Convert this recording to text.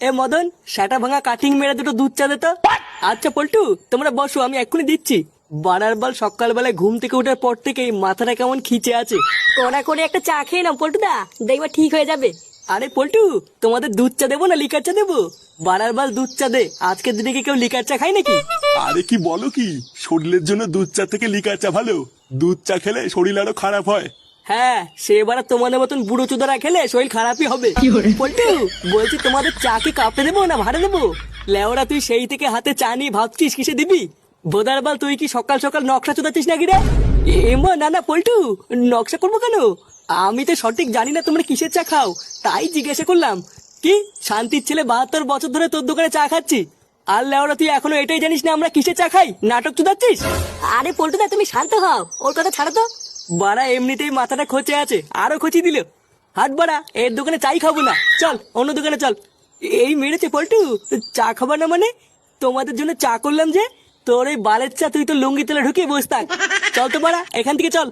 এ মদন, সেটা ভাঙা কাটিং মেরে দুটো দুধ চা দে তো। আচ্ছা পল্টু, তোমরা বসো, আমি এক্ষুনি দিচ্ছি। বানার বল সকালবেলায় ঘুম থেকে ওঠার পর থেকেই মাথাটা কেমন খিচে আছে। কড়া করে একটা চা খেয়ে নাও পল্টুদা, দেখবা ঠিক হয়ে যাবে। আরে পল্টু, তোমাদের দুধ চা দেবো না লিকার চা দেবো? বানার বল দুধ চা দে, আজকের দিনে কি কেউ লিকার চা খায় নাকি? আরে কি বলো কি, শরীরের জন্য দুধ চা থেকে লিকার চা ভালো। দুধ চা খেলে শরীর আরো খারাপ হয়। হ্যাঁ, সে এবার তোমাদের মতন বুড়ো চোদারা খেলে শরীর খারাপই হবে। পল্টু, বলছি তোমাদের চা কি কাপে দেবো না ভাড়া দেবো? লেওরা, তুই সেই থেকে হাতে চা নিয়ে ভাবছিস কিসে দিবি? বোদার বাল, তুই কি সকাল সকাল নকশা চোদাচ্ছিস নাকি রে? এমা না না পল্টু, নকশা করবো কেন? আমি তো সঠিক জানি না তোমরা কিসের চা খাও, তাই জিজ্ঞাসা করলাম। কি শান্তির ছেলে, 72 বছর ধরে তোর দোকানে চা খাচ্ছি, আর লেওরা তুই এখনো এটাই জানিস না আমরা কিসের চা খাই? নাটক চুদাচ্ছিস? আরে পল্টুদা তুমি শান্ত হও, ওর কথা ছাড়ো তো। বাড়া এমনিতেই মাথাটা খোঁচে আছে, আরো খোঁচি দিল। হাট বাড়া, এর দোকানে চাই খাবো না, চল অন্য দোকানে চল। এই মেরেছে পল্টু, চা খাবার না মানে? তোমাদের জন্য চা করলাম যে, তোর এই বালের চা তুই তো লুঙ্গি তেলে ঢুকিয়ে বস থাক। চল তো বাড়া, এখান থেকে চল।